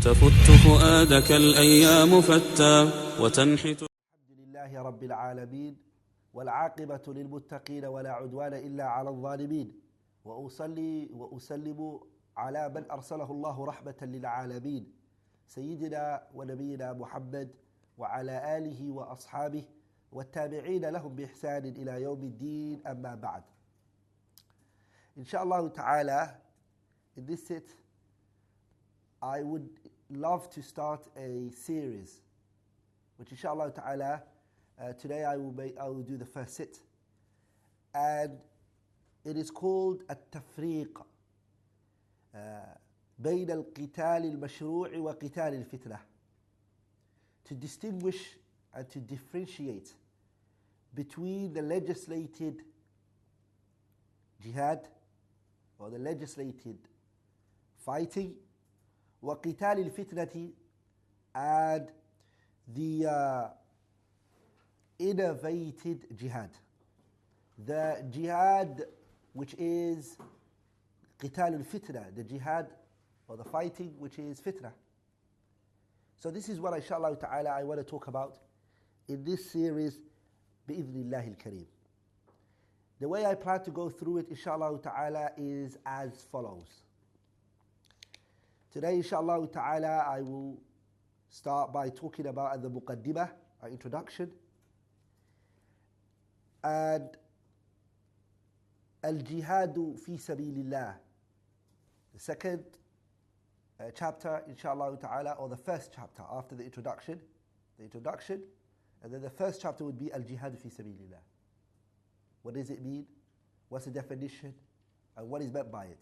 تفت فؤادك الأيام فتى وتنحت. الحمد لله رب العالمين والعاقبة للمتقين ولا عدوان إلا على الظالمين، وأصلي وأسلم على من أرسله الله رحمة للعالمين سيدنا ونبينا محمد وعلى آله وأصحابه والتابعين لهم بإحسان إلى يوم الدين. أما بعد. Inshallah ta'ala, in this sit, I would love to start a series, which inshallah ta'ala, today I will do the first sit. And it is called التفريق بين القتال المشروع وقتال الفتنة. To distinguish and to differentiate between the legislated jihad or the legislated fighting وقتال الفتنة and the innovated jihad. The jihad which is قتال الفتنة, the jihad or the fighting which is fitnah. So this is what inshallah ta'ala I want to talk about in this series بإذن الله الكريم. The way I plan to go through it inshallah ta'ala is as follows. Today inshallah ta'ala I will start by talking about the muqaddimah, our introduction, and al-jihadu fi sabilillah, the second chapter inshallah ta'ala, or the first chapter after the introduction, and then the first chapter would be al-jihadu fi sabilillah. What does it mean? What's the definition? And what is meant by it?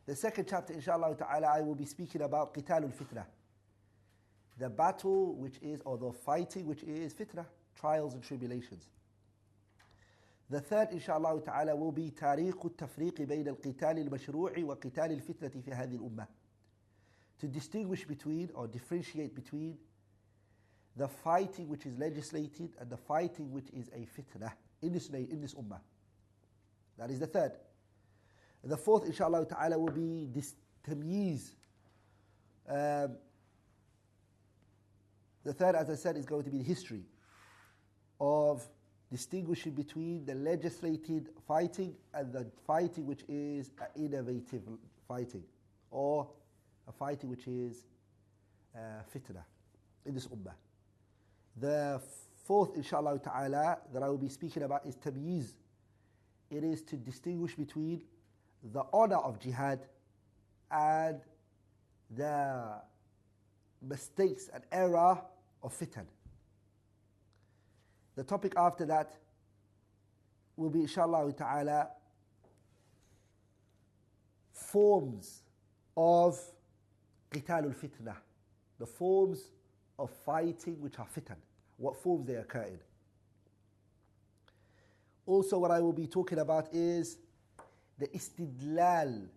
The second chapter inshallah ta'ala I will be speaking about qital al-fitnah, the battle which is, or the fighting which is fitnah, trials and tribulations. The third inshallah ta'ala will be تاريخ التفريق بين القتال المشروع وقتال الفتنة في هذه الأمة. To distinguish between or differentiate between the fighting which is legislated and the fighting which is a fitnah in this ummah. That is the third. The fourth inshallah ta'ala will be this tamyiz. The third, as I said, is going to be the history of distinguishing between the legislated fighting and the fighting which is innovative fighting, or a fighting which is fitnah in this ummah. The fourth inshallah ta'ala that I will be speaking about is tamyiz. It is to distinguish between the honor of jihad and the mistakes and error of fitan. The topic after that will be inshallah ta'ala forms of qital al-fitnah, the forms of fighting which are fitan, what forms they occur in. Also what I will be talking about is the istidlal,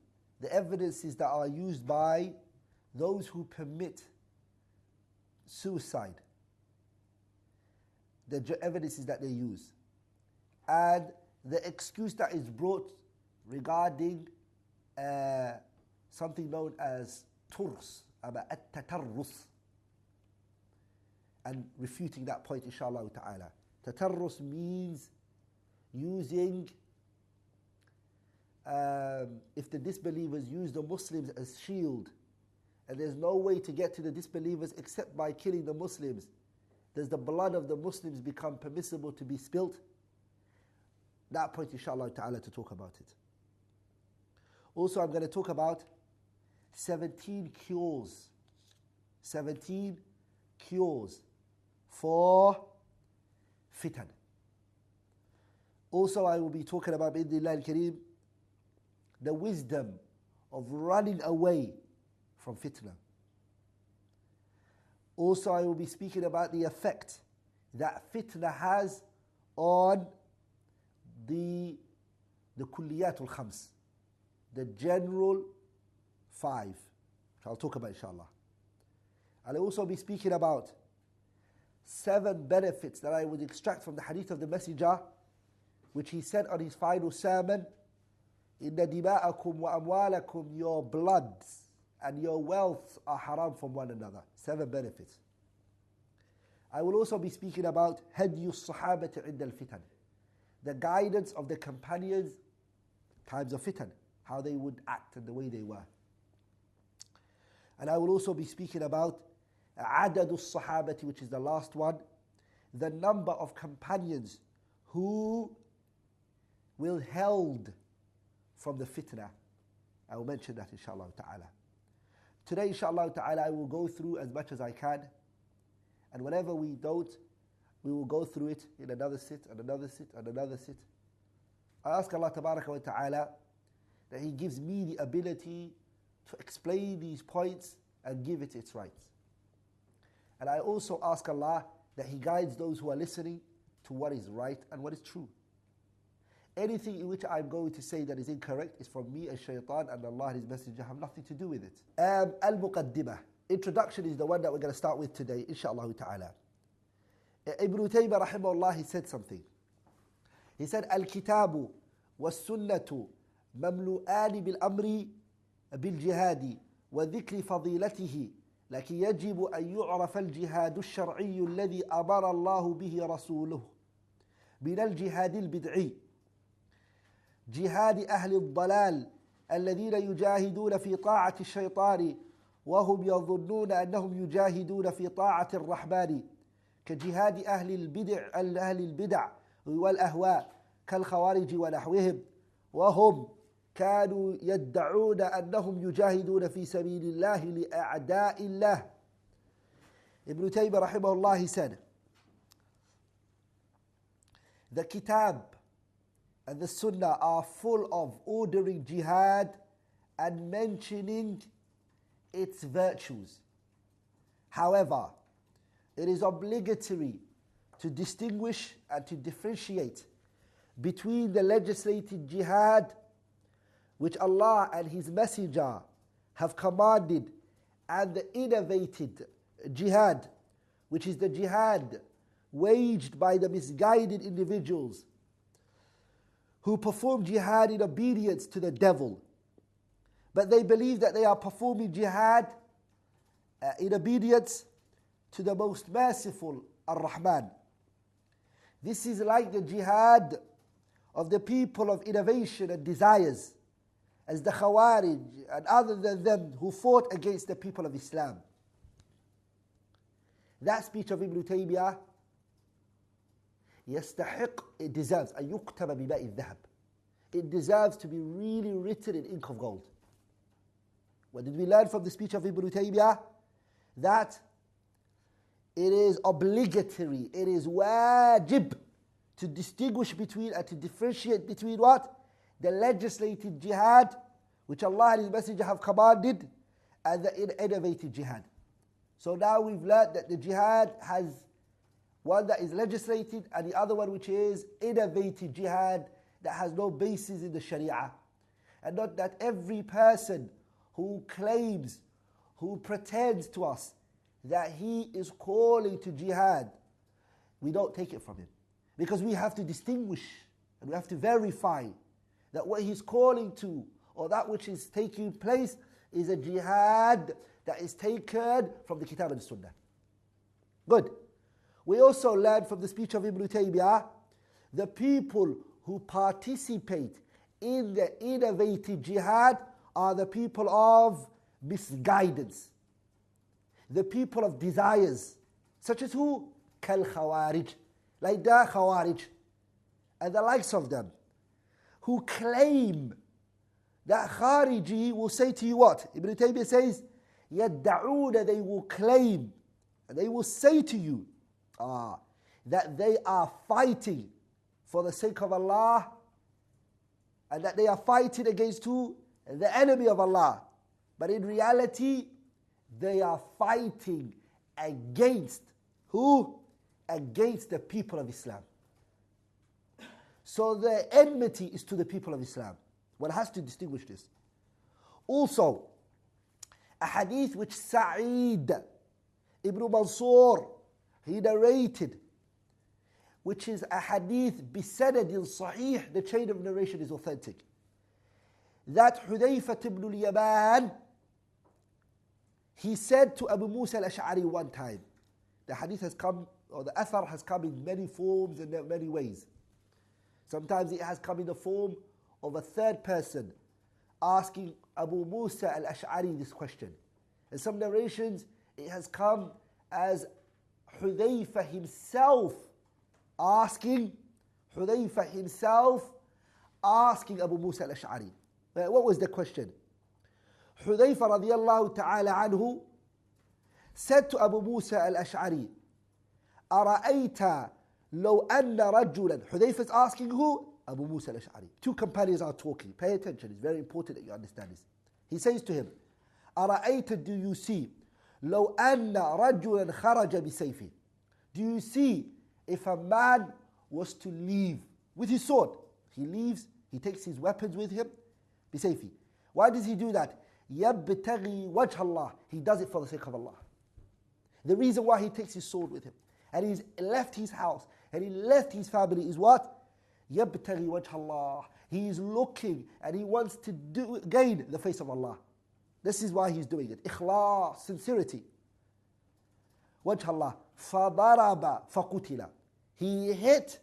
the evidences that are used by those who permit suicide, the evidences that they use, and the excuse that is brought regarding something known as turs, at-tatarrus, and refuting that point inshallah ta'ala. Tatarrus means using, if the disbelievers use the Muslims as shield, and there's no way to get to the disbelievers except by killing the Muslims, does the blood of the Muslims become permissible to be spilt? That point inshallah ta'ala to talk about it. Also I'm going to talk about 17 cures for fitan. Also I will be talking about bi'idhnillah al-kareem the wisdom of running away from fitnah. Also I will be speaking about the effect that fitnah has on the kulliyat al-khams, the general 5, which I'll talk about inshallah. I'll also be speaking about 7 benefits that I would extract from the hadith of the Messenger, which he said on his final sermon, Inna dima'akum wa amwalakum, your bloods and your wealths are haram from one another. 7 benefits. I will also be speaking about هدي الصحابة عند الفتن, the guidance of the companions times of fitan, how they would act and the way they were. And I will also be speaking about عدد الصحابة, which is the last one, the number of companions who will held from the fitnah. I will mention that inshallah ta'ala. Today inshallah ta'ala I will go through as much as I can, and whenever we don't, we will go through it in another sit and another sit and another sit. I ask Allah tabaraka wa ta'ala that He gives me the ability to explain these points and give it its rights. And I also ask Allah that He guides those who are listening to what is right and what is true. Anything in which I'm going to say that is incorrect is from me and shaitan, and Allah and His Messenger have nothing to do with it. Al-Muqaddimah. Introduction is the one that we're going to start with today, inshaAllah ta'ala. Ibn Taymiyyah rahimahullah, he said something. He said, Al-Kitabu was-Sunnatu mamlu'ani bil-amri bil-jihadi wa dhikri fadilatihi لكن يجب أن يعرف الجهاد الشرعي الذي أمر الله به رسوله من الجهاد البدعي جهاد أهل الضلال الذين يجاهدون في طاعة الشيطان وهم يظنون أنهم يجاهدون في طاعة الرحمن كجهاد أهل البدع والأهواء كالخوارج ونحوهم وهم كانوا يدعون أنهم يجاهدون في سبيل الله لأعداء الله. Ibn Taymiyyah rahimahullah, he said, the Kitab and the Sunnah are full of ordering jihad and mentioning its virtues. However, it is obligatory to distinguish and to differentiate between the legislated jihad which Allah and His Messenger have commanded and the innovated jihad, which is the jihad waged by the misguided individuals who perform jihad in obedience to the devil. But they believe that they are performing jihad in obedience to the most merciful, Ar-Rahman. This is like the jihad of the people of innovation and desires, as the Khawarij and other than them who fought against the people of Islam. That speech of Ibn Taymiyyah, يستحق, it deserves أن يكتب بماء الذهب. It deserves to be really written in ink of gold. What did we learn from the speech of Ibn Taymiyyah? That it is obligatory, it is wajib to distinguish between and to differentiate between what? The legislated jihad, which Allah and His Messenger have commanded, and the innovated jihad. So now we've learned that the jihad has one that is legislated and the other one which is innovated jihad that has no basis in the Sharia. And not that every person who claims, who pretends to us that he is calling to jihad, we don't take it from him. Because we have to distinguish and we have to verify that what he's calling to or that which is taking place is a jihad that is taken from the Kitab and Sunnah. Good. We also learn from the speech of Ibn Taymiyyah, the people who participate in the innovative jihad are the people of misguidance, the people of desires, such as who? Kal Khawarij, like the Khawarij and the likes of them, who claim that Khariji will say to you what? Ibn Taymiyyah says, يَدَّعُونَ, they will claim, and they will say to you that they are fighting for the sake of Allah, and that they are fighting against who? The enemy of Allah. But in reality, they are fighting against who? Against the people of Islam. So the enmity is to the people of Islam. One has to distinguish this. Also, a hadith which Sa'id ibn Mansur, he narrated, which is a hadith bisanadin sahih, the chain of narration is authentic, that Hudayfah ibn al-Yaman he said to Abu Musa al-Ash'ari one time, the hadith has come, or the athar has come in many forms and in many ways. Sometimes it has come in the form of a third person asking Abu Musa al-Ash'ari this question. In some narrations, it has come as Hudayfa himself asking Abu Musa al-Ash'ari. What was the question? Hudayfa radiyallahu ta'ala anhu said to Abu Musa al-Ash'ari, أَرَأَيْتَ لَوْ أَنَّ رَجُّلًا. Hudayfa is asking who? Abu Musa al-Ash'ari. Two companions are talking. Pay attention, it's very important that you understand this. He says to him, أَرَأَيْتَ, do you see, لَوْ أَنَّ رَجُّلًا خَرَجَ بِسَيْفِهِ. Do you see if a man was to leave with his sword? He leaves, he takes his weapons with him, بِسَيْفِهِ. Why does he do that? يَبْتَغِي وَجْهَ اللَّهِ. He does it for the sake of Allah. The reason why he takes his sword with him and he's left his house and he left his family is what? يَبْتَغِي وَجْهَ اللَّهِ. He is looking and he wants to gain the face of Allah. This is why he's doing it. Ikhlas, sincerity. وَجْهَ اللَّهِ فَضَرَبَ فَقُتِلَ. He hit,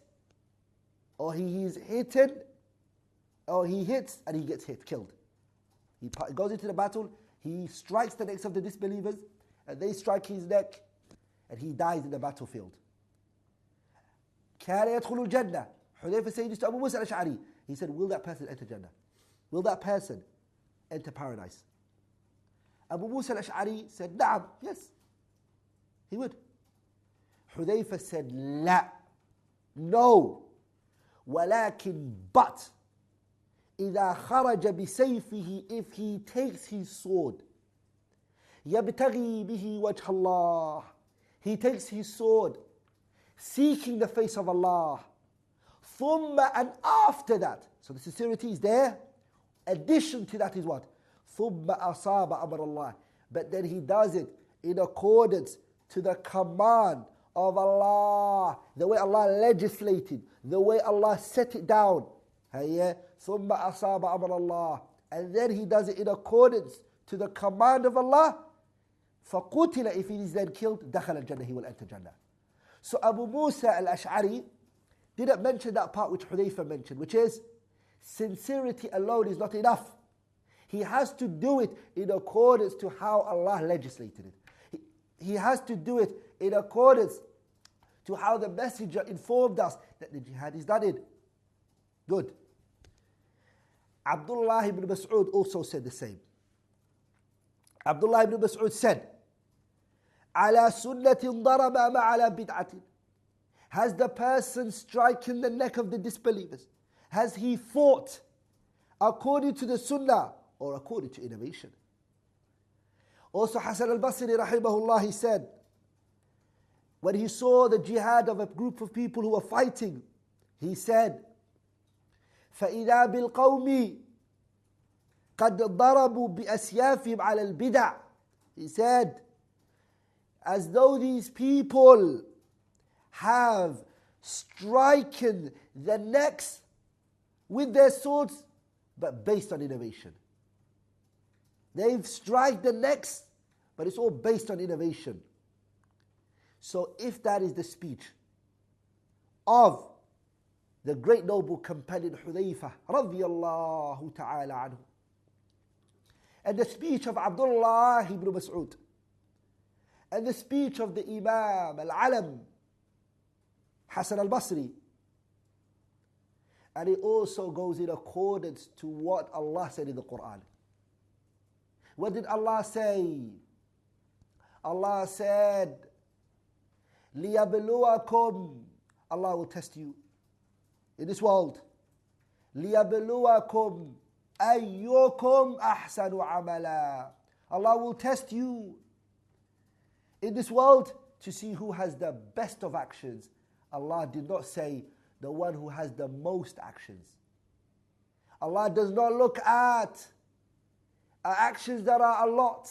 or he is hitten, or he hits and he gets hit, killed. He goes into the battle, he strikes the necks of the disbelievers, and they strike his neck, and he dies in the battlefield. كَانَ يَدْخُلُ الْجَنَّةِ. Hudayfa said this to Abu Musa al-Ash'ari. He said, will that person enter Jannah? Will that person enter paradise? Abu Musa al-Ash'ari said, نعم, yes, he would. Hudayfa said, لا, no, ولكن, but, إذا خرج بسيفه, if he takes his sword, يبتغي به وجه الله, he takes his sword, seeking the face of Allah, ثم, and after that, so the sincerity is there, addition to that is what? ثم أصاب أمر الله, but then he does it in accordance to the command of Allah, the way Allah legislated, the way Allah set it down. ثم أصاب أمر الله, and then he does it in accordance to the command of Allah. فقتل, if he is then killed, دخل الجنة, he will enter Jannah. So Abu Musa al-Ash'ari didn't mention that part which Hudayfa mentioned, which is sincerity alone is not enough. He has to do it in accordance to how Allah legislated it. He has to do it in accordance to how the Messenger informed us that the jihad is done in. Good. Abdullah ibn Mas'ud also said the same. Abdullah ibn Mas'ud said, على سنة ضرب ما على بدعة. Has the person striking the neck of the disbelievers, has he fought according to the sunnah or according to innovation? Also Hassan al-Basri rahimahullah, he said, when he saw the jihad of a group of people who were fighting, he said, فَإِذَا بِالْقَوْمِ قَدْ ضَرَبُوا بِأَسْيَافِهِمْ عَلَى الْبِدَعِ. He said, as though these people have striken the necks with their swords, but based on innovation. They've struck the necks, but it's all based on innovation. So if that is the speech of the great noble companion Hudayfa radiyallahu ta'ala anhu, and the speech of Abdullah ibn Mas'ud, and the speech of the Imam al-Alam Hassan al-Basri, and it also goes in accordance to what Allah said in the Quran. What did Allah say? Allah said, لِيَبْلُوَكُمْ. Allah will test you in this world. لِيَبْلُوَكُمْ أَيُّكُمْ أَحْسَنُ عَمَلًا. Allah will test you in this world to see who has the best of actions. Allah did not say the one who has the most actions. Allah does not look at actions that are a lot,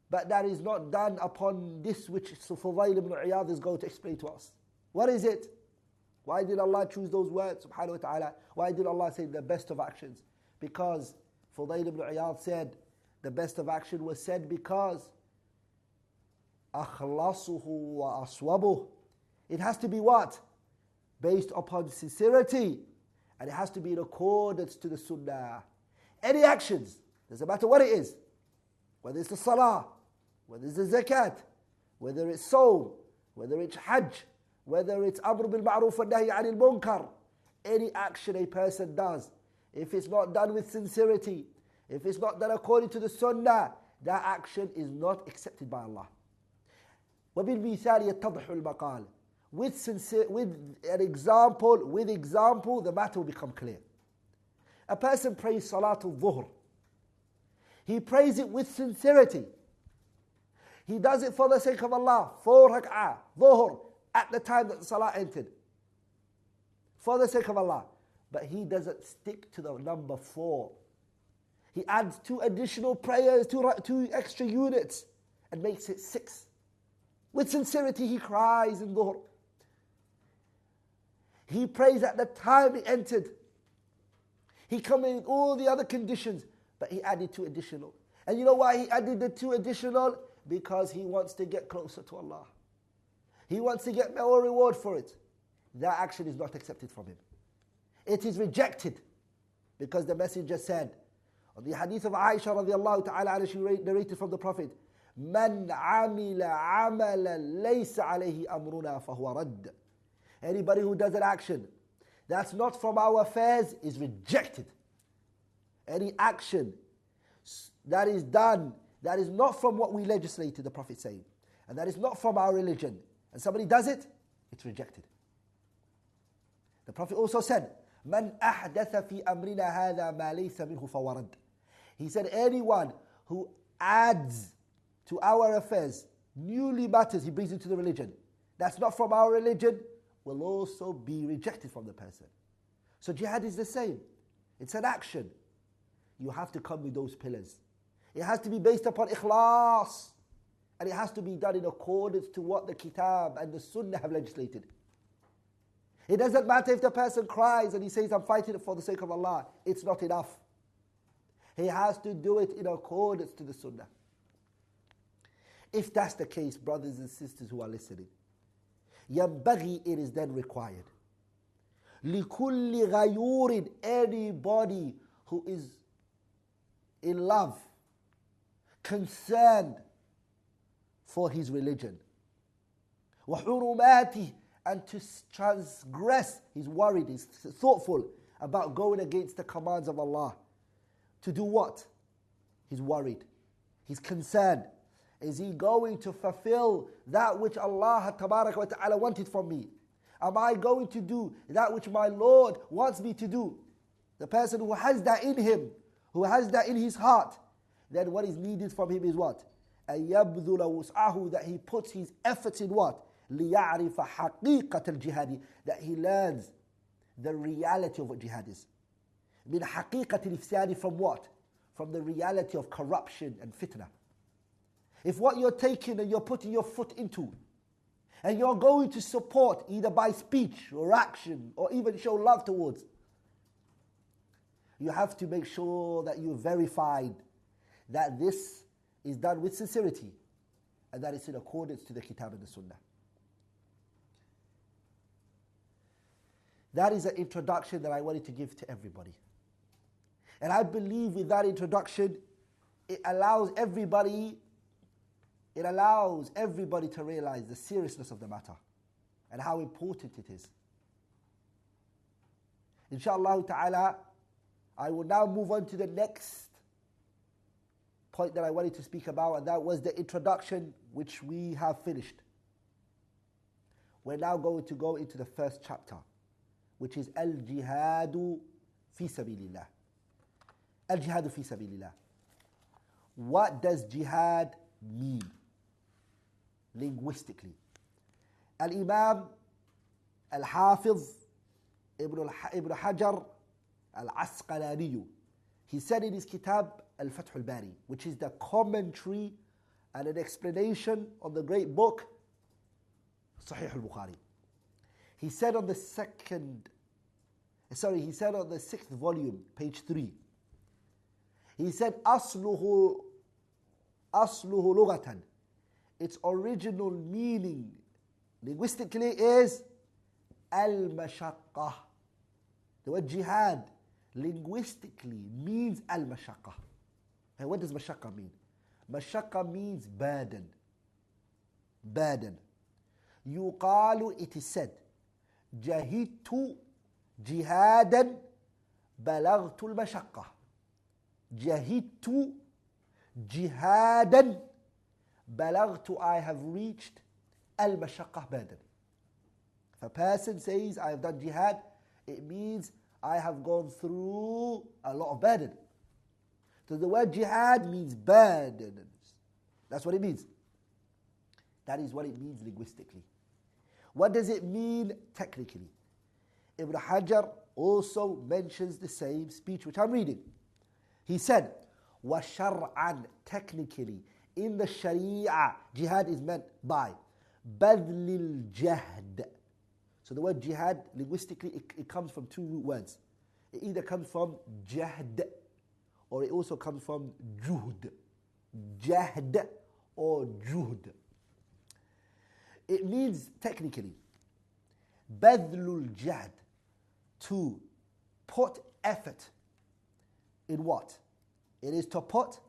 but that is not done upon this which Fudail ibn Iyad is going to explain to us. What is it? Why did Allah choose those words, subhanahu wa ta'ala? Why did Allah say the best of actions? Because Fudail ibn Iyad said the best of action was said because أخلصه وأصوبه. It has to be what? Based upon sincerity. And it has to be in accordance to the sunnah. Any actions, doesn't matter what it is, whether it's the salah, whether it's the zakat, whether it's sawm, whether it's hajj, whether it's amr bil ma'ruf wa nahy anil munkar, any action a person does, if it's not done with sincerity, if it's not done according to the sunnah, that action is not accepted by Allah. وبالمثال يتضح المقال. With an example, the matter will become clear. A person prays Salatul Dhuhr. He prays it with sincerity. He does it for the sake of Allah. 4 rak'ah, Dhuhr, at the time that the Salah entered. For the sake of Allah. But he doesn't stick to the number 4. He adds 2 additional prayers, 2 extra units, and makes it 6. With sincerity, he cries in Dhuhr. He prays at the time he entered. He came in all the other conditions, but he added 2 additional. And you know why he added the 2 additional? Because he wants to get closer to Allah. He wants to get more reward for it. That action is not accepted from him. It is rejected. Because the Messenger said, on the hadith of Aisha radiallahu ta'ala, she narrated from the Prophet, من عمل عملا ليس عليه أمرنا فهو رد. Anybody who does an action that's not from our affairs is rejected. Any action that is done that is not from what we legislated, the Prophet saying, and that is not from our religion, and somebody does it, it's rejected. The Prophet also said, من أحدث في أمرنا هذا ما ليس منه فورد. He said, anyone who adds to our affairs newly matters he brings into the religion, that's not from our religion, will also be rejected from the person. So jihad is the same. It's an action. You have to come with those pillars. It has to be based upon ikhlas. And it has to be done in accordance to what the kitab and the sunnah have legislated. It doesn't matter if the person cries and he says, I'm fighting it for the sake of Allah. It's not enough. He has to do it in accordance to the sunnah. If that's the case, brothers and sisters who are listening, ينبغي, it is then required. لكل غيور, anybody who is in love, concerned for his religion. وحرماته, and to transgress, he's worried, he's thoughtful about going against the commands of Allah. To do what? He's worried. He's concerned. Is he going to fulfill that which Allah tabarak wa ta'ala wanted from me? Am I going to do that which my Lord wants me to do? The person who has that in him, who has that in his heart, then what is needed from him is what? أَيَبْذُلَ وُسْعَهُ, that he puts his efforts in what? لِيَعْرِفَ حَقِيقَةَ الْجِهَادِ, that he learns the reality of what jihad is. مِنْ حَقِيقَةِ الْإِفْسَادِ, from what? From the reality of corruption and fitnah. If what you're taking and you're putting your foot into, and you're going to support either by speech or action or even show love towards, you have to make sure that you've verified that this is done with sincerity and that it's in accordance to the kitab and the sunnah. That is an introduction that I wanted to give to everybody. And I believe with that introduction, it allows everybody to realize the seriousness of the matter and how important it is. Inshallah ta'ala, I will now move on to the next point that I wanted to speak about, and that was the introduction, which we have finished. We're now going to go into the first chapter, which is Al-Jihadu fi Sabilillah. Al-Jihadu fi Sabilillah. What does jihad mean linguistically? Al-Imam Al-Hafiz Ibn Hajar Al-Asqalani, he said in his kitab Al-Fath al-Bari, which is the commentary and an explanation on the great book Sahih al-Bukhari. He said on the 6th volume, page 3, he said, أصله لغة its original meaning linguistically is al-mashaqqah. The word jihad linguistically means al-mashaqqah. And what does mashaqqa mean? Mashaqqa means burden. Burden. Yuqalu, it is said, jahidtu jihadan balagtu al-mashaqqa. Jahidtu jihadan balagtu, I have reached al-mashaqqah, burden. If a person says, I have done jihad, it means I have gone through a lot of burden. So the word jihad means burden. That's what it means. That is what it means linguistically. What does it mean technically? Ibn Hajar also mentions the same speech which I'm reading. He said, وَشَرْعًا, technically, in the Sharia, jihad is meant by بَذْلِ الْجَهْدِ. So the word jihad, linguistically, it comes from two root words. It either comes from jahd, or it also comes from juhd. Jahd or juhd. It means technically, badlul jahd, to put effort. In what? It is to put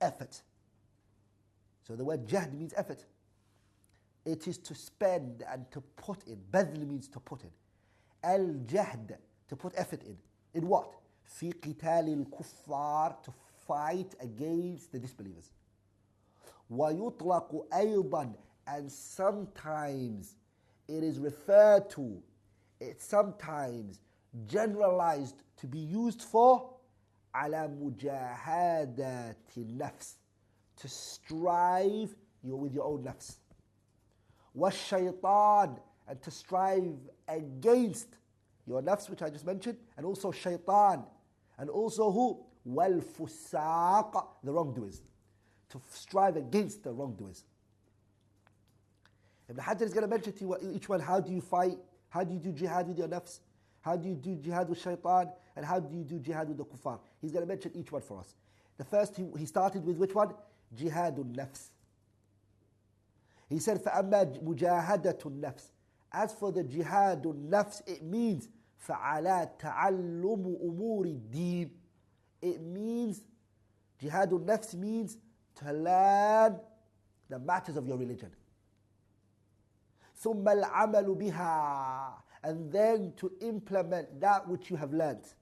effort. So the word jahd means effort. It is to spend and to put in. Badl means to put in. Al-jahd, to put effort in. In what? في قتال الكفار, to fight against the disbelievers. ويطلق أيضا, and sometimes it is referred to, it's sometimes generalized to be used for على مجاهدة النفس, to strive with your own nafs. والشيطان, and to strive against your nafs, which I just mentioned, and also shaitan, and also who? والفساق, the wrongdoers. To strive against the wrongdoers. Ibn Hajar is going to mention to you each one, how do you fight, how do you do jihad with your nafs, how do you do jihad with shaitan, and how do you do jihad with the kuffar. He's going to mention each one for us. The first, he started with which one? Jihadul nafs. He said, فَأَمَّا مُجَاهَدَةُ النَّفْسِ. As for the jihadul nafs, it means فَعَلَى تَعَلُّمُ أُمُورِ الدِّينِ. It means, jihadul nafs means to learn the matters of your religion. ثُمَّ الْعَمَلُ بِهَا, and then to implement that which you have learnt.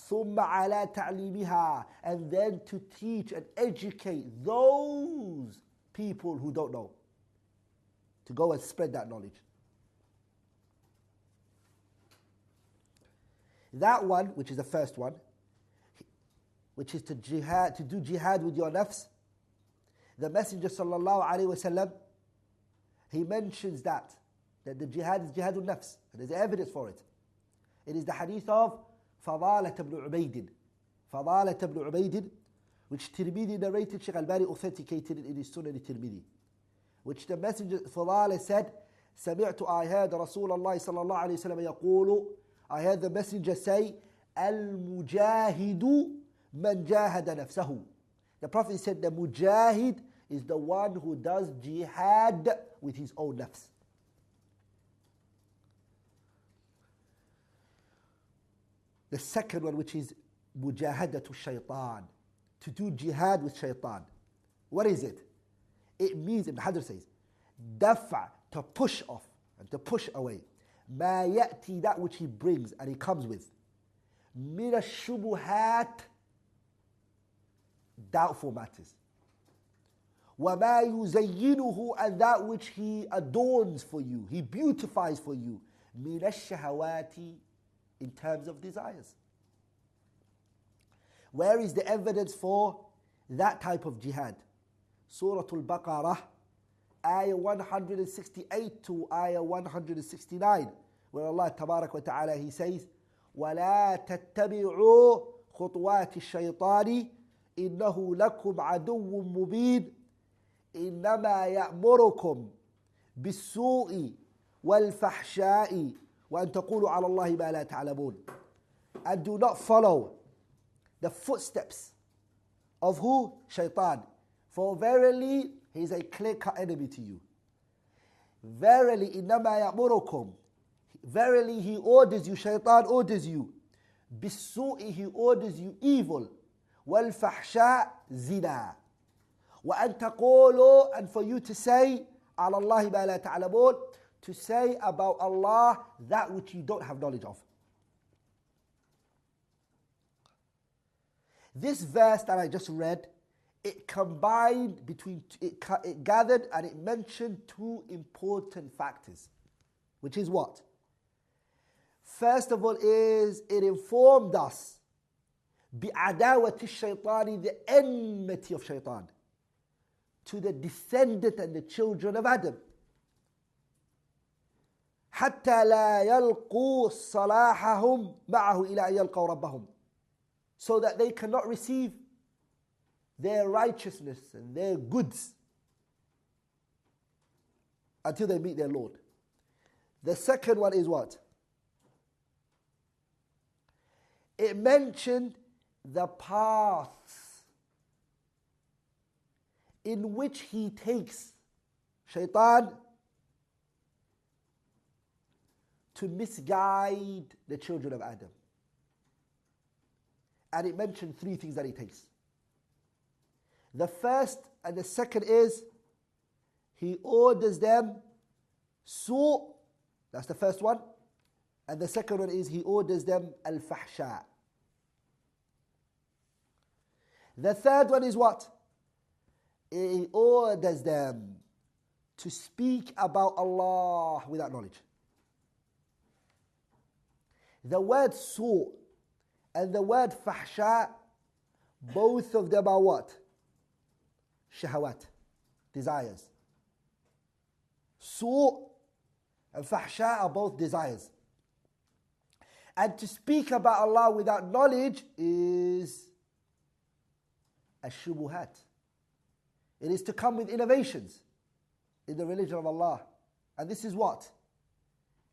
ثُمَّ عَلَى تَعْلِيمِهَا, and then to teach and educate those people who don't know. To go and spread that knowledge. That one, which is the first one, which is to jihad, to do jihad with your nafs. The Messenger sallallahu alaihi wasallam, he mentions that the jihad is jihadul nafs, and there's evidence for it. It is the hadith of Fadalah ibn Ubayd. Fadalah ibn Ubayd, which Tirmidhi narrated, Shaykh Al-Bani authenticated it in his Sunan Tirmidhi. Which the Messenger Fadalah said, سمعت, I heard Rasulullah sallallahu alayhi wa sallam يقول, I heard the Messenger say, Al-Mujahidu man jahada nafsahu. The Prophet said the Mujahid is the one who does jihad with his own nafs. The second one, which is Mujahadatu shaitan, to do jihad with shaitan. What is it? It means, Ibn Hajar says, dafa, to push off and to push away. Ma ya'ti, that which he brings and he comes with. Min ash-shubuhat, doubtful matters. Wa ma yuzayyinuhu, and that which he adorns for you, he beautifies for you. Min ash-shahawati, in terms of desires. Where is the evidence for that type of jihad? Surah Al-Baqarah, ayah 168 to ayah 169, where Allah Tabarak wa Ta'ala, He says, وَلَا تَتَّبِعُوا خُطُوَاتِ الشَّيْطَانِ إِنَّهُ لَكُمْ عَدُوٌّ مُبِينٌ إِنَّمَا يَأْمُرُكُمْ بِالسُّوءِ وَالْفَحْشَاءِ وَأَن تَقُولُوا عَلَى اللَّهِ مَا لَا تَعْلَمُونَ. And do not follow the footsteps of who? Shaitan. For verily He is a clear-cut enemy to you. Verily, إِنَّمَا يَأْمُرُكُمْ. Verily, he orders you, shaitan orders you. بِالسُّوءِ, he orders you evil. وَالْفَحْشَاء, zina. وَأَن تَقُولُوا, and for you to say, عَلَى اللَّهِ مَا لَا تَعْلَمُونَ, to say about Allah that which you don't have knowledge of. This verse that I just read, it combined between, it gathered and it mentioned two important factors, which is what? First of all is, it informed us بِعَدَاوَةِ الشَّيْطَانِ, the enmity of shaitan, to the descendant and the children of Adam. حَتَّى لَا يَلْقُوا صَلَاحَهُمْ مَعَهُ إِلَىٰ أَن يَلْقَوْا رَبَّهُم, so that they cannot receive their righteousness and their goods until they meet their Lord. The second one is what? It mentioned the paths in which he takes shaitan to misguide the children of Adam. And it mentioned three things that he takes. The first and the second is, he orders them su', that's the first one. And the second one is, he orders them al-fahsha. The third one is what? He orders them to speak about Allah without knowledge. The word su' and the word fahsha, both of them are what? Shahawat, desires. Su' and fahsha are both desires. And to speak about Allah without knowledge is ash-shubuhat. It is to come with innovations in the religion of Allah. And this is what?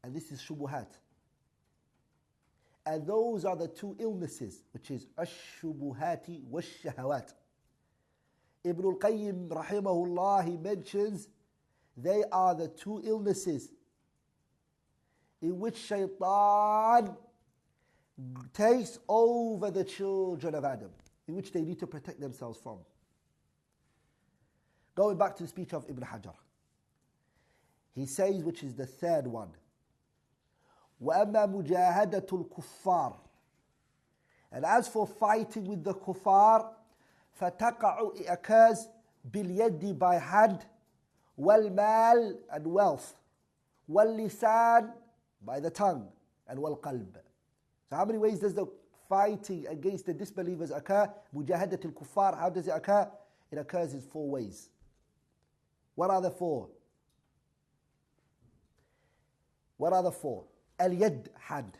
And this is shubuhat. And those are the two illnesses, which is ash-shubuhati wash-shahawat. Ibn al-Qayyim rahimahullah, he mentions they are the two illnesses in which shaitan takes over the children of Adam, in which they need to protect themselves from. Going back to the speech of Ibn Hajar, he says, which is the third one, وَأَمَّا مُجَاهَدَةُ الْكُفَّارِ, and as for fighting with the kuffar, فَتَقَعُ, it occurs بِالْيَدِّ, by hand, وَالْمَال, and wealth, وَالْلِسَان, by the tongue, and وَالْقَلْبِ. So how many ways does the fighting against the disbelievers occur? مُجَاهَدَةُ الْكُفَّارِ, how does it occur? It occurs in 4 ways. What are the 4? What are the 4? Al-yad, hand.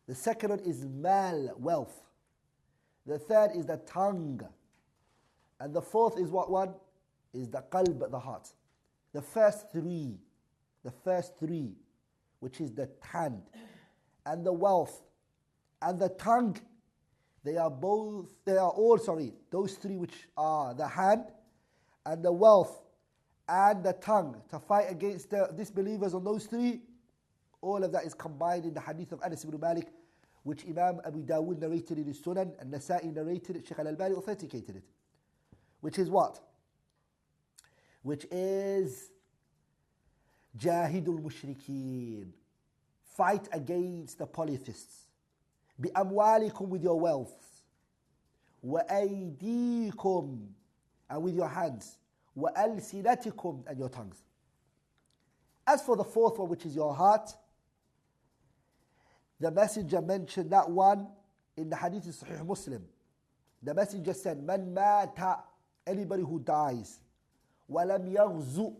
The second one is mal, wealth. The third is the tongue. And the fourth is what one? Is the qalb, the heart. The first three, which is the hand and the wealth and the tongue, those three which are the hand and the wealth and the tongue, to fight against the disbelievers on those three, all of that is combined in the hadith of Anas ibn Malik, which Imam Abu Dawud narrated in his Sunan, and Nasa'i narrated it, Shaykh al-Albani authenticated it. Which is what? Which is Jahidul Mushrikeen. Fight against the polytheists. بِأَمْوَالِكُمْ, with your wealth. وَأَيْدِيكُمْ, and with your hands. وَأَلْسِنَتِكُمْ, and your tongues. As for the fourth one, which is your heart, the Messenger mentioned that one in the hadith of Sahih Muslim. The Messenger said, "Man mata," anybody who dies, وَلَمْ يَغْزُ,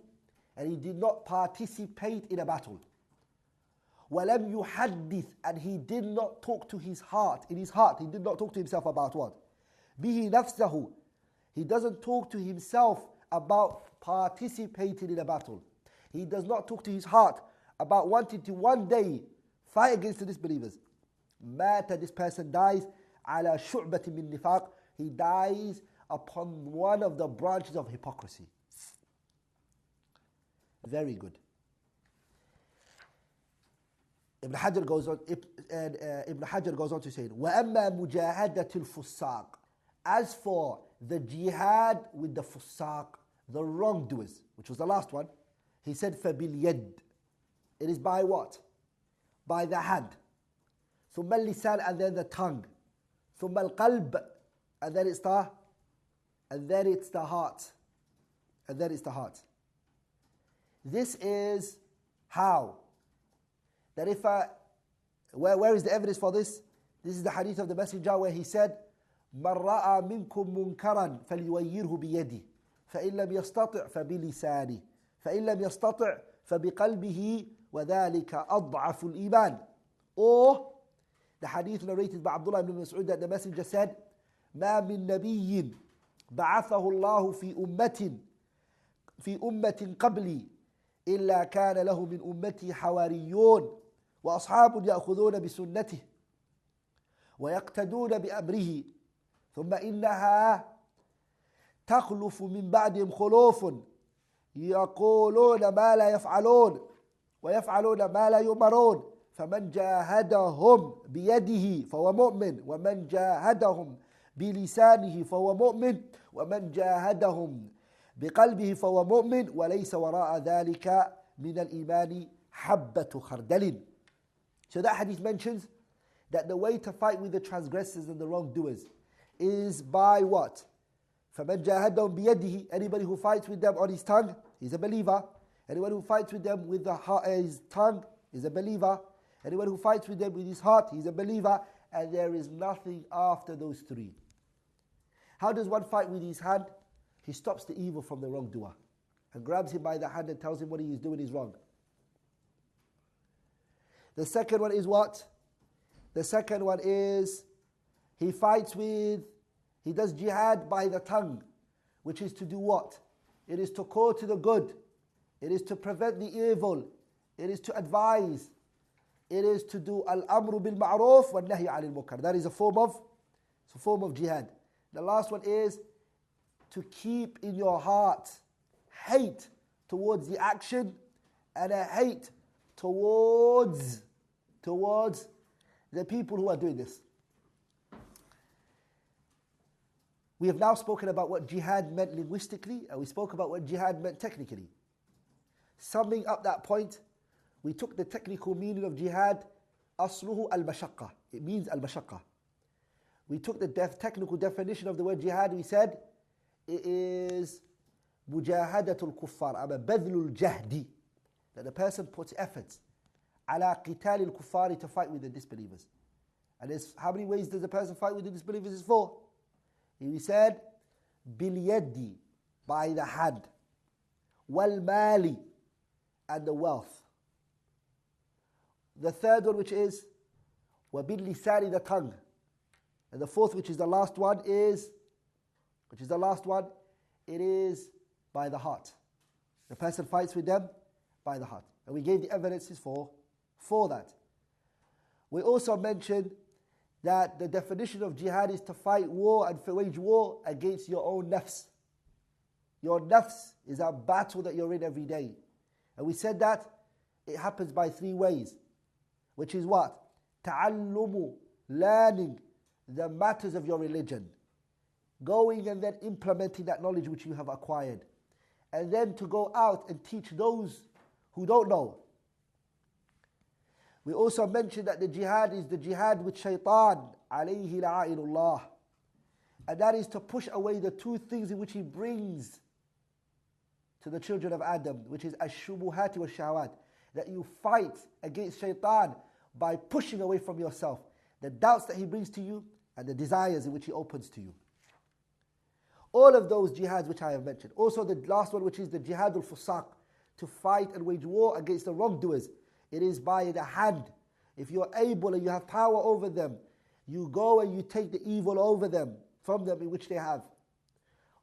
and he did not participate in a battle. وَلَمْ يُحَدِّث, and he did not talk to his heart. In his heart, he did not talk to himself about what? بِهِ نَفْسَهُ, he doesn't talk to himself about participating in a battle. He does not talk to his heart about wanting to one day fight against the disbelievers. Mata, this person dies, ala shu'bati min nifaq, he dies upon one of the branches of hypocrisy. Very good. Ibn Hajar goes on, Ibn Hajar goes on to say, وَأَمَّا مُجَاهَدَةِ الْفُسَّاقِ. As for the jihad with the fusaq, the wrongdoers, which was the last one, he said, فَبِالْيَدِ. It is by what? By the hand. ثُمَّ اللِّسَانِ, and then the tongue. ثُمَّ الْقَلْبِ, and then it's the heart. And then it's the heart. This is how? That if where is the evidence for this? This is the hadith of the Messenger where he said, مَنْ رَأَى مِنْكُمْ مُنْكَرًا فَلْيُغَيِّرْهُ بِيَدِهِ فَإِنْ لَمْ يَسْتَطِعْ فَبِلِسَانِهِ فَإِنْ لَمْ يَسْتَطِعْ فَبِقَلْبِهِ وَذَلِكَ أَضْعَفُ الْإِيمَانِ. Or the hadith narrated by Abdullah ibn Mas'ud that the Messenger said, مَا مِن نَبِيٍّ بَعَثَهُ اللَّهُ في أمة قبلي إلا كان له من أمتي حواريون وأصحاب يأخذون بسنته ويقتدون بأمره ثم إنها تخلف من بعدهم خلوف يقولون ما لا يفعلون ويفعلون ما لا يؤمرون فمن جاهدهم بيده فهو مؤمن ومن جاهدهم بلسانه فهو مؤمن ومن جاهدهم بقلبه فهو مؤمن وليس وراء ذلك من الإيمان حبة خردل. So that hadith mentions that the way to fight with the transgressors and the wrongdoers is by what? فَمَنْ جَاهَدَهُمْ بِيَدِهِ. Anybody who fights with them on his tongue, he's a believer. Anyone who fights with them with his tongue is a believer. Anyone who fights with them with his heart, he's a believer. And there is nothing after those three. How does one fight with his hand? He stops the evil from the wrongdoer and grabs him by the hand and tells him what he is doing is wrong. The second one is what? The second one is he does jihad by the tongue, which is to do what? It is to call to the good. It is to prevent the evil. It is to advise. It is to do al-amru bil-ma'ruf wal-nahy 'anil munkar. That is a form of jihad. The last one is to keep in your heart hate towards the action and a hate towards the people who are doing this. We have now spoken about what jihad meant linguistically, and we spoke about what jihad meant technically. Summing up that point, we took the technical meaning of jihad, asluhu al-mashaqqa. It means al-mashaqqa. We took the technical definition of the word jihad, we said, it is mujahadatul kuffar, badlul jahdi, that the person puts efforts ala qitalil kuffari, to fight with the disbelievers. And how many ways does a person fight with the disbelievers? Is four. He said bil yadi, by the hand, wal mali, and the wealth. The third one, which is wa bil lisani, the tongue. And the fourth, which is the last one, it is by the heart. The person fights with them by the heart. And we gave the evidences for that. We also mentioned that the definition of jihad is to fight war and wage war against your own nafs. Your nafs is a battle that you're in every day. And we said that it happens by three ways, which is what? Ta'allumu, learning the matters of your religion, going and then implementing that knowledge which you have acquired, and then to go out and teach those who don't know. We also mentioned that the jihad is the jihad with shaitan, alayhi la'inullah, and that is to push away the two things in which he brings to the children of Adam, which is ash-shubuhat wa shahawat, that you fight against shaitan by pushing away from yourself the doubts that he brings to you and the desires in which he opens to you. All of those jihads which I have mentioned. Also the last one, which is the jihadul fusaq, to fight and wage war against the wrongdoers. It is by the hand. If you're able and you have power over them, you go and you take the evil over them, from them in which they have.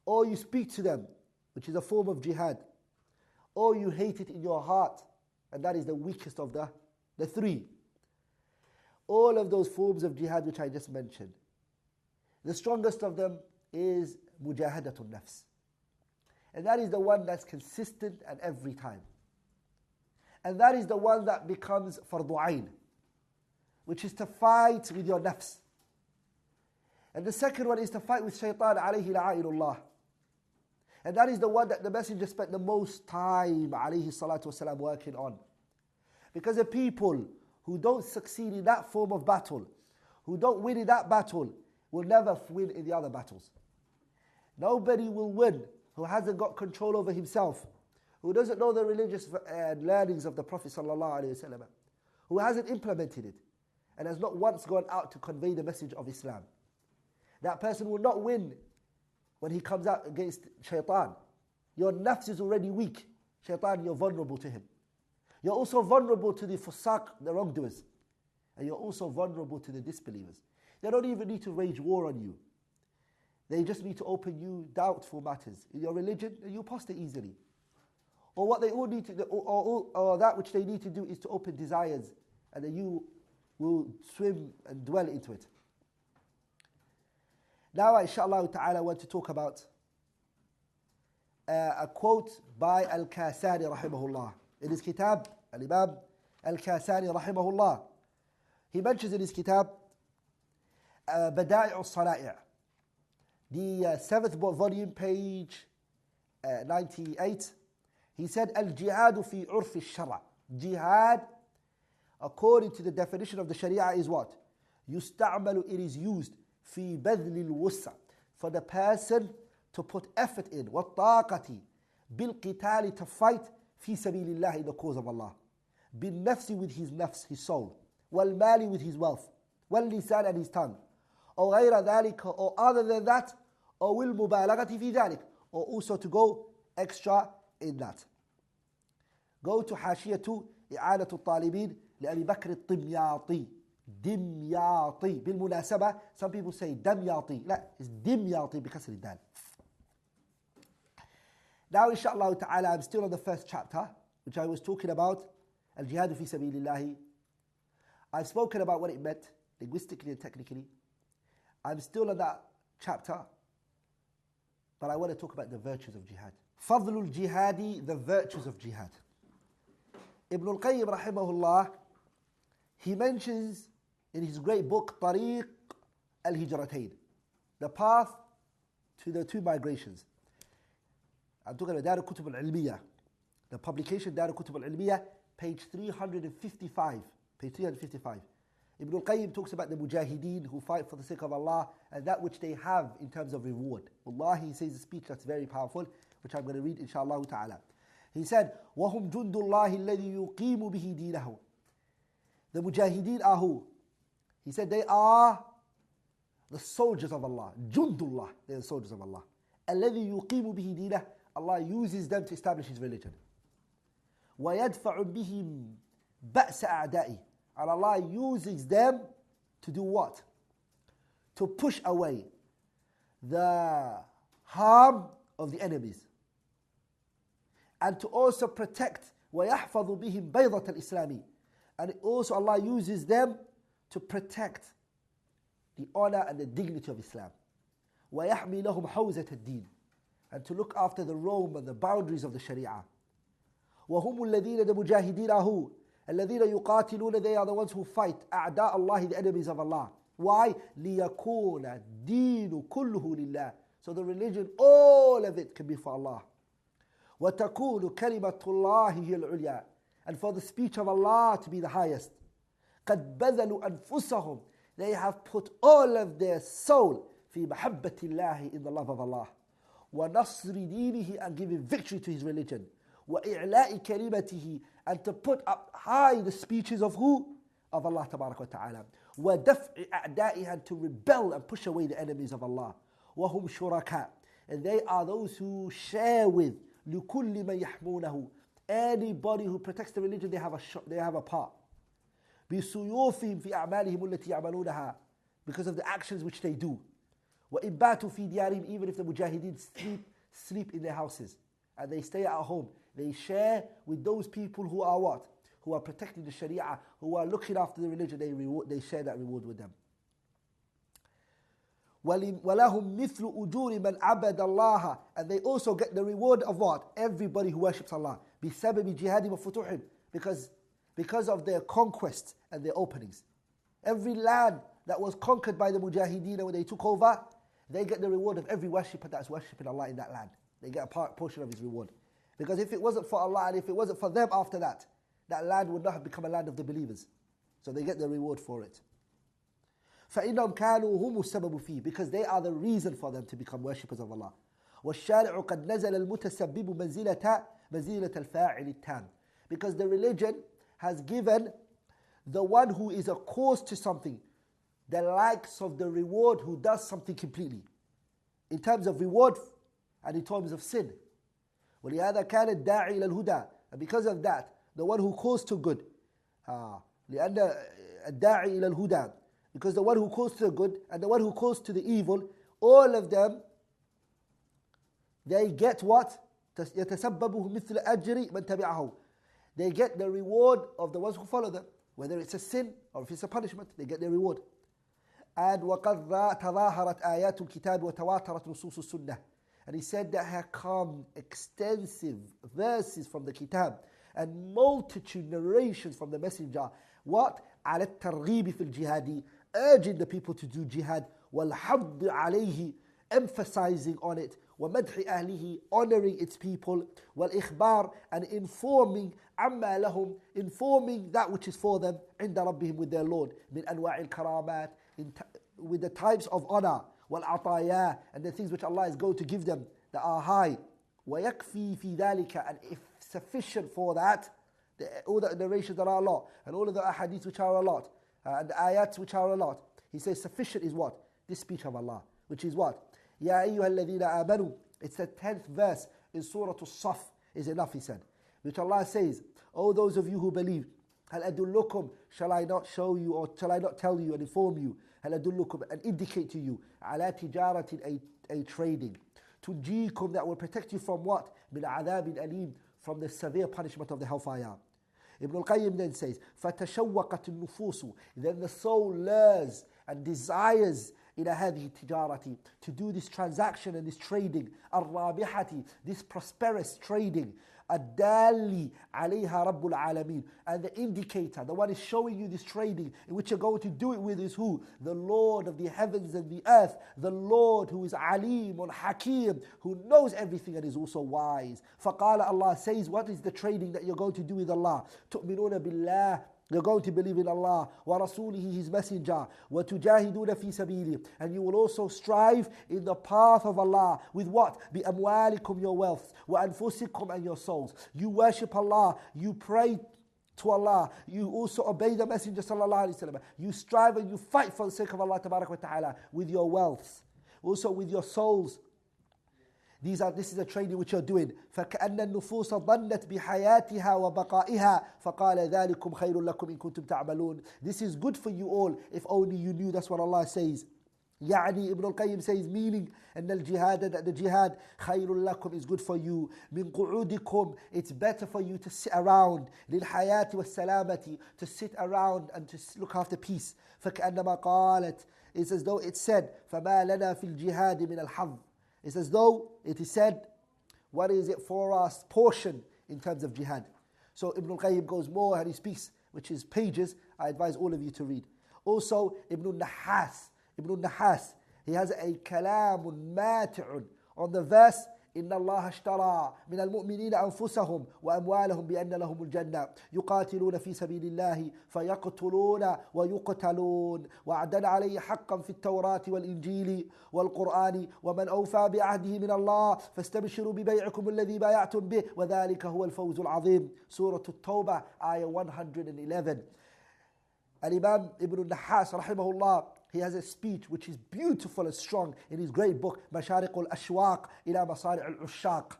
Or you speak to them, which is a form of jihad. Or you hate it in your heart, and that is the weakest of the three. All of those forms of jihad which I just mentioned. The strongest of them is mujahadatun nafs. And that is the one that's consistent at every time. And that is the one that becomes fardu ayn, which is to fight with your nafs. And the second one is to fight with shaitan, alayhi la'inullah. And that is the one that the Messenger spent the most time, alayhi salatu wasalam, working on. Because the people who don't succeed in that form of battle, who don't win in that battle, will never win in the other battles. Nobody will win who hasn't got control over himself, who doesn't know the religious learnings of the Prophet sallallahu alaihi wasallam, who hasn't implemented it, and has not once gone out to convey the message of Islam. That person will not win when he comes out against shaitan. Your nafs is already weak. Shaitan, you're vulnerable to him. You're also vulnerable to the fusaq, the wrongdoers. And you're also vulnerable to the disbelievers. They don't even need to wage war on you. They just need to open you doubtful matters in your religion, and you apostate easily. Or what they all need to do, or that which they need to do is to open desires, and then you will swim and dwell into it. Now, inshaAllah ta'ala, I want to talk about a quote by Al-Kasani rahimahullah. In his kitab, Al-Imam Al-Kasani rahimahullah, he mentions in his kitab, Bada'i' al-Sana'i', the 7th volume, page 98. He said, Al-Jihadu fi urfi al-shara'. Jihad, according to the definition of the Sharia, is what? Yusta'malu, it is used, fi badli al-wus'a, for the person to put effort in, wattaqati, bil-qitali, to fight, fi sabilillah, in the cause of Allah, bin-nafsi, with his nafs, his soul, wal-mali, with his wealth, wal-lisan, and his tongue, or ghayra dhalika, or other than that, or wil-mubalagati fi dhalik, or also to go extra in that. Go to Hashiyatu I'anatu al-Talibin لأبي بكر الدمياطي. Dimyati. بالمناسبة, some people say Damyati. لا, it's Dimyati بكسر الدال. Now, inshaAllah ta'ala, I'm still on the first chapter, which I was talking about, Al-Jihadu fi sabilillahi. I've spoken about what it meant, linguistically and technically. I'm still on that chapter, but I want to talk about the virtues of jihad. Fadlul jihadi, the virtues of jihad. Ibn al-Qayyim rahimahullah, he mentions in his great book, Tariq al-Hijratayn, the path to the two migrations. I'm talking about Dar al-Kutub al-Ilmiyah, the publication Dar al-Kutub al-Ilmiyah, page 355. Page 355. Ibn al-Qayyim talks about the mujahideen who fight for the sake of Allah and that which they have in terms of reward. Wallahi, he says a speech that's very powerful, which I'm going to read inshaAllah ta'ala. He said, وَهُمْ جُنْدُ اللَّهِ الَّذِي يُقِيمُ بِهِ دِينَهُ. The mujahideen are who? He said they are the soldiers of Allah. Jundullah, they are the soldiers of Allah. الَّذِي يُقِيمُ بِهِ دِينَهُ. Allah uses them to establish His religion. وَيَدْفَعُ بِهِمْ بَأْسَ أَعْدَائِهِ. And Allah uses them to do what? To push away the harm of the enemies. And to also protect وَيَحْفَظُ بِهِمْ بَيْضَةَ الْإِسْلَامِ. And also Allah uses them to protect the honor and the dignity of Islam. وَيَحْمِي لَهُمْ حَوْزَةَ الدِّينِ. And to look after the realm and the boundaries of the Sharia. وَهُمُ الَّذِينَ the mujahideen are who? الَّذِينَ يُقَاتِلُونَ, they are the ones who fight أَعْدَاءَ اللَّهِ, the enemies of Allah. Why? لِيَكُونَ الدِّينُ كُلُّهُ لِلَّهِ. So the religion, all of it can be for Allah. وَتَكُونُ كَلِمَةُ اللَّهِ هِيَ الْعُلْيَا. And for the speech of Allah to be the highest. قَدْ بَذَلُوا أَنفُسَهُم. They have put all of their soul في محبة الله, in the love of Allah. وَنَصْرِ دِينِهِ, and giving victory to His religion. وَإِعْلَاءِ كَلِمَتِهِ, and to put up high the speeches of who? Of Allah tabarak wa ta'ala. وَدَفْعِ أَعْدَائِهِ, and to rebel and push away the enemies of Allah. وَهُمْ شُرَكَاء, and they are those who share with لِكُلِّ مَنْ يَحْمُونَهُ. Anybody who protects the religion, they have a part. بِسُيُوفِهِمْ فِي أَعْمَالِهِمُ الَّتِي يَعْمَلُونَهَا, because of the actions which they do. وَإِنْ بَاتُوا فِي دِيَارِهِمْ, even if the mujahideen sleep in their houses and they stay at home, they share with those people who are what? Who are protecting the Sharia, who are looking after the religion, they share that reward with them. وَلَهُمْ مِثْلُ أُجُورِ مَنْ عَبَدَ اللَّهَ. And they also get the reward of what? Everybody who worships Allah. بِسَبَبِ جِهَادِهِمْ وَفُتُوحِهِمْ. Because of their conquests and their openings. Every land that was conquered by the Mujahideen when they took over, they get the reward of every worshipper that's worshipping Allah in that land. They get a portion of his reward. Because if it wasn't for Allah and if it wasn't for them after that, that land would not have become a land of the believers. So they get the reward for it. فَإِنَّهُمْ كَانُوا هُمُ السَّبَبُ فِيهِ. Because they are the reason for them to become worshippers of Allah. وَالشَّارِعُ قَدْ نَزَلَ الْمُتَسَبِّبُ مَنْزِلَةَ الْفَاعِلِ التَّامِ. Because the religion has given the one who is a cause to something the likes of the reward who does something completely. In terms of reward and in terms of sin. وَلِهَذَا كَانَ الدَّاعِي إِلَى الْهُدَى. And because of that, the one who calls to good. لأن الداعي إلى الهدى. Because the one who calls to the good and the one who calls to the evil, all of them, they get what? يَتَسَبَّبُهُ مِثْلَ أَجْرِ مَنْ تَبِعَهُ. They get the reward of the ones who follow them. Whether it's a sin or if it's a punishment, they get their reward. And وَقَدْ تَظَاهَرَتْ آيَاتُ الْكِتَابِ وَتَوَاتَرَتْ نُصُوصُ السُّنَّةِ. And he said that have come extensive verses from the Kitab and multitude narrations from the Messenger. What? على الترغيب في الجهاد. Urging the people to do jihad. وَالْحَضِّ عَلَيْهِ. Emphasizing on it. وَمَدْحِ أَهْلِهِ. Honoring its people. وَالْإِخْبَارِ. And informing عَمَّا لَهُمْ. Informing that which is for them. عِنْدَ رَبِّهِمْ with their Lord. مِنْ أَنْوَاعِ الْكَرَامَاتِ. With the types of honor. وَالْعَطَايَا. And the things which Allah is going to give them that are high. وَيَكْفِي فِي ذَلِكَ. And if sufficient for that, all the narrations that are a lot, and all of the ahadith which are a lot, and the ayats which are a lot, he says sufficient is what? This speech of Allah, which is what? يَا أَيُّهَا الَّذِينَ آمَنُوا. It's the 10th verse in Surah As-Saff is enough, he said. Which Allah says, O those of you who believe, هَلْ أَدُلُّكُمْ. Shall I not show you or shall I not tell you and inform you? هَلْ أَدُلُّكُمْ. And indicate to you, عَلَى تِجَارَةٍ a trading. تُنْجِيكُمْ. That will protect you from what? مِنْ عَذَابٍ أَلِيمٍ. From the severe punishment of the hellfire. Ibn al-Qayyim then says, فَتَشَوَّقَتِ النُّفُوسُ. Then the soul lures and desires إلى هذه التجارة. To do this transaction and this trading. الرابحة. This prosperous trading. الدال عليها رب العالمين. And the indicator, the one is showing you this trading, in which you're going to do it with is who? The Lord of the heavens and the earth. The Lord who is Alim and Hakim, who knows everything and is also wise. فقال. Allah says, what is the trading that you're going to do with Allah? تؤمنون بالله. You're going to believe in Allah, وَرَسُولِهِ, His Messenger, وَتُجَاهِدُونَ فِي سَبِيلِهِ. And you will also strive in the path of Allah. With what? بِأَمْوَالِكُمْ, your wealth, وَأَنفُسِكُمْ, and your souls. You worship Allah, you pray to Allah, you also obey the Messenger sallallahu alaihi wasallam. You strive and you fight for the sake of Allah tabarak wa ta'ala with your wealth, also with your souls. This is a training which you're doing. فَكَأَنَّ النُّفُوسَ ظَنَّتْ بِحَيَاتِهَا وَبَقَائِهَا فَقَالَ ذَلِكُمْ خَيْرٌ لَكُمْ إِن كُنتُمْ تَعْمَلُونَ. This is good for you all if only you knew. That's what Allah says. يعني Ibn al-Qayyim says, meaning أن الجهاد, that the jihad خير لكم is good for you. من قعودكم, it's better for you to sit around. للحياة والسلامة, to sit around and to look after peace. فكأنما قالت, it's as though it said, فما لنا في الجهاد من الحظ. It's as though it is said, what is it for us portion in terms of jihad. So Ibn al-Qayyim goes more and he speaks, which is pages. I advise all of you to read. Also Ibn al-Nahas, he has a kalamun mati'un on the verse, إن الله اشترى من المؤمنين أنفسهم وأموالهم بأن لهم الجنة يقاتلون في سبيل الله فيقتلون ويقتلون وعدا عليه حقا في التوراة والإنجيل والقرآن ومن أوفى بعهده من الله فاستبشروا ببيعكم الذي بايعتم به وذلك هو الفوز العظيم. سورة التوبة آية 111. Al-Imam Ibn al-Nahas rahimahullah, he has a speech which is beautiful and strong in his great book Mashariq al-Ashwaq ila Masari' al-Ushaq.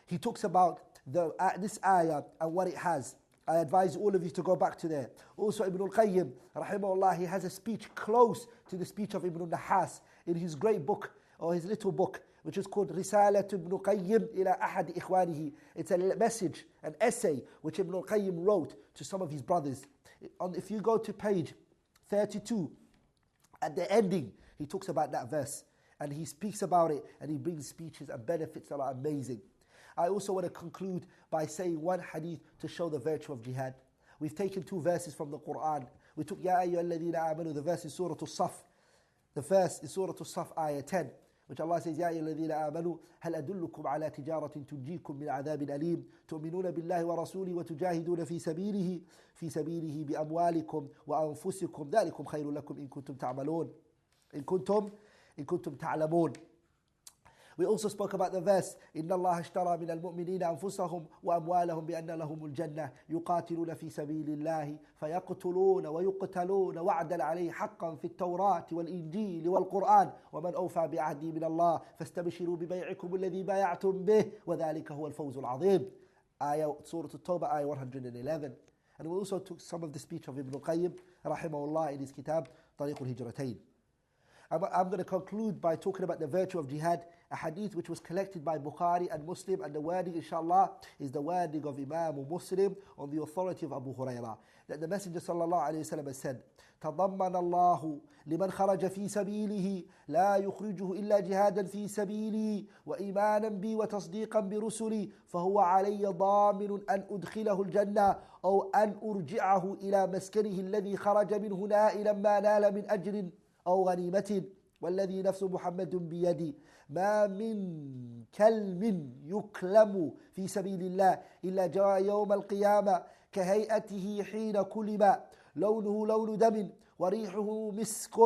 He talks about this ayah and what it has. I advise all of you to go back to there. Also Ibn al-Qayyim rahimahullah, he has a speech close to the speech of Ibn al-Nahas in his great book, or his little book, which is called Risalat Ibn al-Qayyim ila ahad ikhwanihi. It's a message, an essay which Ibn al-Qayyim wrote to some of his brothers. If you go to page 32, at the ending, he talks about that verse. And he speaks about it, and he brings speeches and benefits that are amazing. I also want to conclude by saying one hadith to show the virtue of jihad. We've taken 2 verses from the Quran. We took Ya ayyuhalladhina amanu, the verse in Surah As-Saf. The verse in Surah As-Saf, ayah 10, which Allah says, Ya ayyuhalladhina amanu, hal adullukum ala tijaratin tunjikum min adhabin alim, tu'minuna billahi wa rasuli wa tujahiduna fi sabilihi bi amwalikum wa anfusikum, dhalikum khayrun lakum in kuntum ta'malun. In kuntum ta'lamun. We also spoke about the verse, إِنَّ اللَّهَ اشْتَرَى مِنَ الْمُؤْمِنِينَ أَنفُسَهُمْ وَأَمْوَالَهُمْ بِأَنَّ لَهُمُ الْجَنَّةِ يُقَاتِلُونَ فِي سَبِيلِ اللَّهِ فَيَقْتُلُونَ وَيُقْتَلُونَ وَعْدًا عَلَيْهِ حَقًّا فِي التَّوْرَاةِ وَالْإِنْجِيلِ وَالْقُرْآنِ وَمَنْ أَوْفَى بِعَهْدِهِ مِنَ اللَّهِ فَاسْتَبْشِرُوا بِبَيْعِكُمُ الَّذِي بَايَعْتُمْ بِهِ وَذَلِكَ هُوَ الْفَوْزُ الْعَظِيمُ. Ayah, Surah At-Tawbah, ayah 111. And we also took some of the speech of Ibn al-Qayyim, rahimahullah, in his kitab, طريق الهجرتين. I'm going to conclude by talking about the virtue of jihad, a hadith which was collected by Bukhari and Muslim, and the wording, inshallah, is the wording of Imam Muslim on the authority of Abu Hurairah. That the Messenger sallallahu alayhi wa sallam has said, تضمن الله لمن خرج في سبيله لا يخرجه إلا جهادا في سبيلي وإيمانا بي وتصديقا برسلي فهو علي ضامن أن أدخله الجنة أو أن أرجعه إلى مسكنه الذي خرج منه نائلا ما نال من أجر أو غنيمة والذي نفس محمد بيدي ما من كلم يكلم في سبيل الله إلا جاء يوم القيامة كهيئته حين كلم لونه لون دم وريحه مسك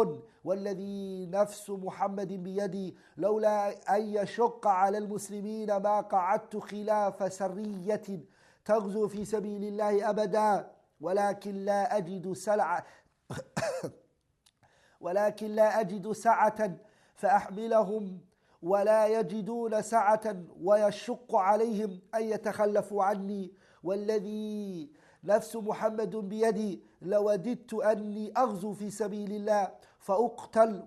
والذي نفس محمد بيدي لولا أن يشق على المسلمين ما قعدت خلاف سرية تغزو في سبيل الله أبدا ولكن لا أجد سعة فأحملهم ولا يجدون سعة ويشق عليهم أن يتخلفوا عني والذي نفس محمد بيدي لوددت أني أغزو في سبيل الله فأقتل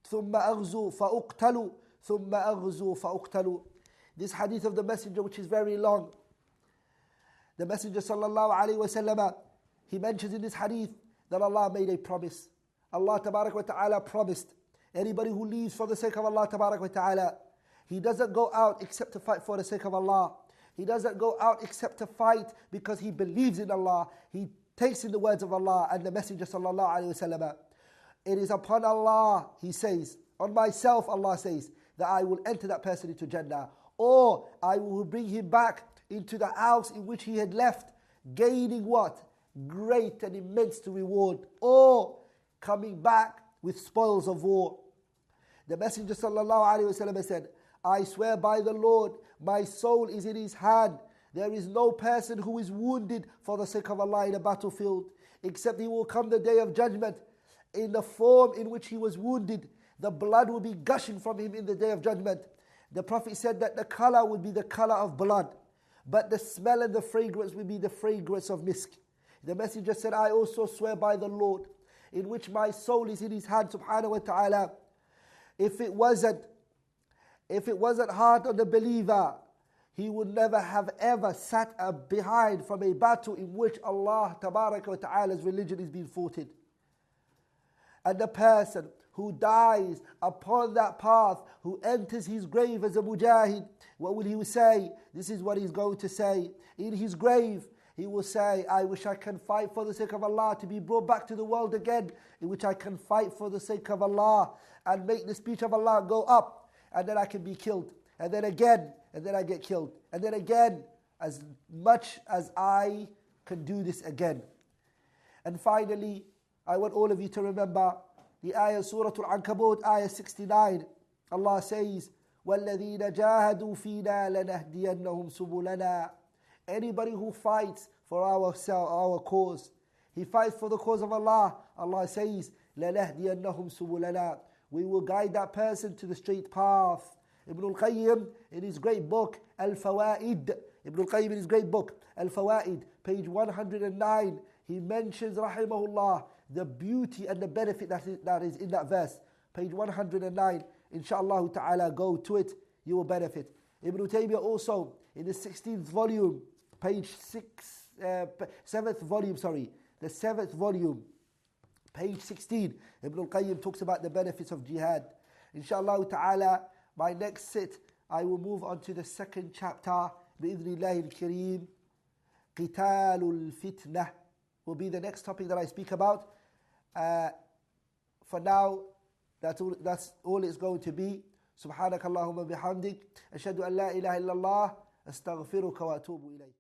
ثم أغزو فأقتل ثم أغزو فأقتل. This hadith of the Messenger, which is very long, the Messenger sallallahu alayhi wa sallam, he mentions in this hadith that Allah made a promise. Allah tabarak wa ta'ala promised anybody who leaves for the sake of Allah tabarak wa ta'ala, he doesn't go out except to fight for the sake of Allah. He doesn't go out except to fight because he believes in Allah. He takes in the words of Allah and the Messenger sallallahu alayhi wa sallam. It is upon Allah, he says, on myself, Allah says, that I will enter that person into Jannah, or I will bring him back into the house in which he had left, gaining what? Great and immense reward, or coming back with spoils of war. The Messenger sallallahu alayhi wa sallam said, I swear by the Lord, my soul is in his hand. There is no person who is wounded for the sake of Allah in a battlefield, except he will come the day of judgment in the form in which he was wounded. The blood will be gushing from him in the day of judgment. The Prophet said that the color would be the color of blood, but the smell and the fragrance would be the fragrance of misk. The Messenger said, I also swear by the Lord, in which my soul is in his hand, subhanahu wa ta'ala. If it wasn't hard on the believer, he would never have ever sat behind from a battle in which Allah tabaraka wa ta'ala's religion is being fought in. And the person who dies upon that path, who enters his grave as a mujahid, what will he say? This is what he's going to say. In his grave, he will say, I wish I can fight for the sake of Allah to be brought back to the world again, in which I can fight for the sake of Allah and make the speech of Allah go up, and then I can be killed. And then again, and then I get killed. And then again, as much as I can do this again. And finally, I want all of you to remember the ayah Surah Al-Ankabut, ayah 69. Allah says, وَالَّذِينَ جَاهَدُوا فِينَا لَنَهْدِيَنَّهُمْ سُبُلَنَا. Anybody who fights for our cause, he fights for the cause of Allah, Allah says, لَنَهْدِيَنَّهُمْ سُبُلَنَا. We will guide that person to the straight path. Ibn al-Qayyim, in his great book, Al-Fawaid, Ibn al-Qayyim in his great book, Al-Fawaid, page 109, he mentions, rahimahullah, the beauty and the benefit that is in that verse. Page 109, inshallah ta'ala, go to it, you will benefit. Ibn Taymiyyah also, in the 16th volume, page 7th volume, the 7th volume, Page 16, Ibn al-Qayyim talks about the benefits of jihad. Inshallah ta'ala, my next sit, I will move on to the second chapter, bi'idhnillahi al-kareem. Qitalul Fitnah will be the next topic that I speak about. For now, that's all it's going to be. Subhanakallahumma bihamdik. Ashhadu an la ilaha illallah. Astaghfiruka wa atubu ilayk.